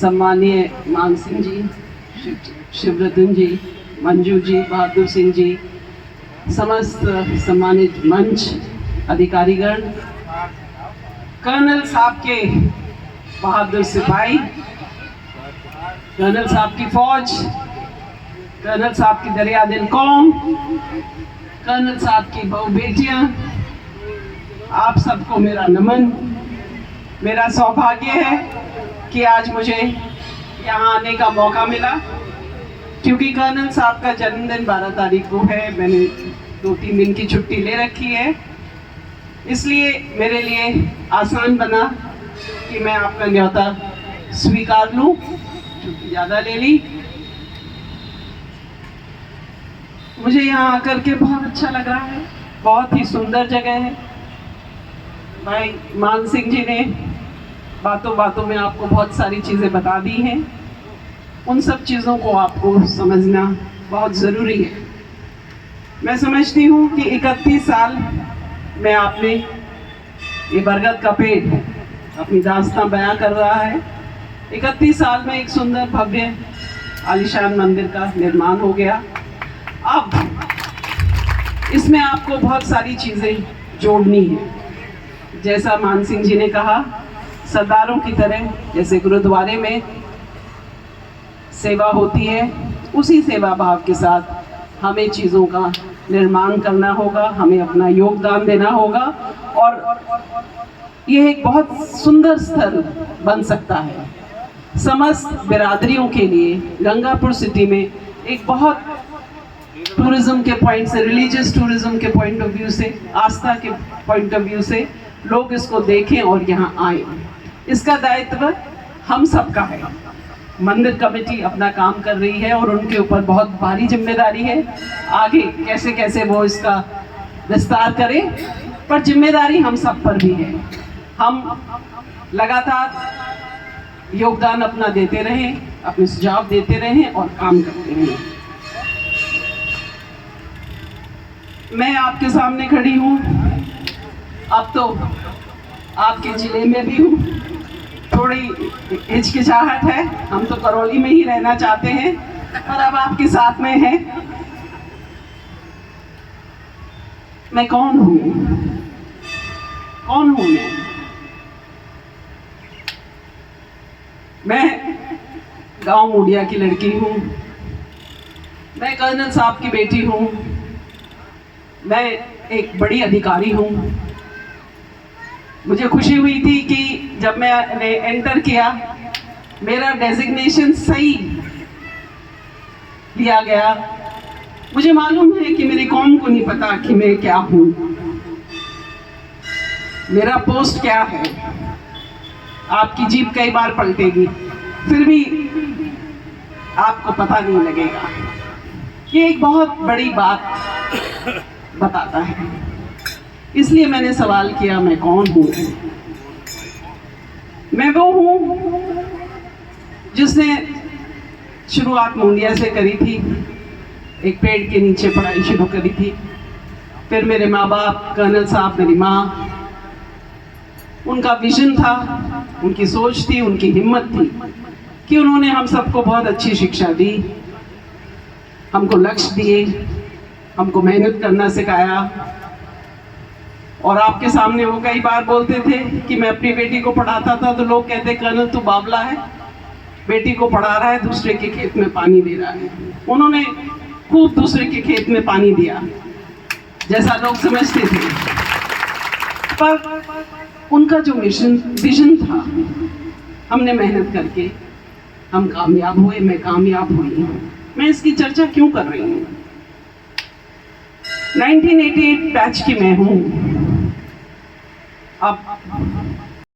सम्मानीय मान सिंह जी, शिवरतन जी, मंजू जी, बहादुर सिंह जी, समस्त सम्मानित मंच अधिकारीगण, कर्नल साहब के बहादुर सिपाही, कर्नल साहब की फौज, कर्नल साहब की दरिया दिल कौम, कर्नल साहब की बहु बेटियां, आप सबको मेरा नमन। मेरा सौभाग्य है कि आज मुझे यहाँ आने का मौका मिला, क्योंकि कर्नल साहब का जन्मदिन 12 तारीख को है। मैंने 2-3 दिन की छुट्टी ले रखी है, इसलिए मेरे लिए आसान बना कि मैं आपका न्योता स्वीकार लूं। छुट्टी ज़्यादा ले ली। मुझे यहाँ आकर के बहुत अच्छा लग रहा है, बहुत ही सुंदर जगह है। भाई मान सिंह जी ने बातों बातों में आपको बहुत सारी चीज़ें बता दी हैं। उन सब चीज़ों को आपको समझना बहुत ज़रूरी है। मैं समझती हूँ कि 31 साल में आपने ये बरगद का पेड़ अपनी दास्तां बयां कर रहा है। 31 साल में एक सुंदर भव्य आलीशान मंदिर का निर्माण हो गया। अब इसमें आपको बहुत सारी चीज़ें जोड़नी है। जैसा मान सिंह जी ने कहा, सरदारों की तरह जैसे गुरुद्वारे में सेवा होती है, उसी सेवा भाव के साथ हमें चीज़ों का निर्माण करना होगा, हमें अपना योगदान देना होगा और यह एक बहुत सुंदर स्थल बन सकता है समस्त बिरादरियों के लिए। गंगापुर सिटी में एक बहुत टूरिज्म के पॉइंट से, रिलीजियस टूरिज्म के पॉइंट ऑफ व्यू से, आस्था के पॉइंट ऑफ व्यू से लोग इसको देखें और यहाँ आए। इसका दायित्व हम सबका है। मंदिर कमेटी अपना काम कर रही है और उनके ऊपर बहुत भारी जिम्मेदारी है। आगे कैसे कैसे वो इसका विस्तार करें, पर जिम्मेदारी हम सब पर भी है। हम लगातार योगदान अपना देते रहें, अपने सुझाव देते रहें और काम करते रहें। मैं आपके सामने खड़ी हूँ, अब तो आपके जिले में भी हूँ। थोड़ी हिचकिचाहट है, हम तो करौली में ही रहना चाहते हैं, पर अब आपके साथ में है। मैं कौन हूँ? कौन हूँ मैं गांव मुड़िया की लड़की हूँ। मैं कर्नल साहब की बेटी हूँ। मैं एक बड़ी अधिकारी हूँ। मुझे खुशी हुई थी कि जब मैंने एंटर किया, मेरा डेजिग्नेशन सही दिया गया। मुझे मालूम है कि मेरी कौम को नहीं पता कि मैं क्या हूँ, मेरा पोस्ट क्या है। आपकी जीप कई बार पलटेगी, फिर भी आपको पता नहीं लगेगा। ये एक बहुत बड़ी बात बताता है। इसलिए मैंने सवाल किया, मैं कौन हूँ? मैं वो हूँ जिसने शुरुआत मुंडिया से करी थी, एक पेड़ के नीचे पढ़ाई शुरू करी थी। फिर मेरे माँ बाप, कर्नल साहब, मेरी माँ, उनका विजन था, उनकी सोच थी, उनकी हिम्मत थी कि उन्होंने हम सबको बहुत अच्छी शिक्षा दी, हमको लक्ष्य दिए, हमको मेहनत करना सिखाया। और आपके सामने वो कई बार बोलते थे कि मैं अपनी बेटी को पढ़ाता था तो लोग कहते, कर्नल तू बावला है, बेटी को पढ़ा रहा है, दूसरे के खेत में पानी दे रहा है। उन्होंने खूब दूसरे के खेत में पानी दिया, जैसा लोग समझते थे, पर उनका जो विजन था, हमने मेहनत करके हम कामयाब हुए, मैं कामयाब हुई। मैं इसकी चर्चा क्यों कर रही हूँ? 1988 बैच की मैं हूँ। अब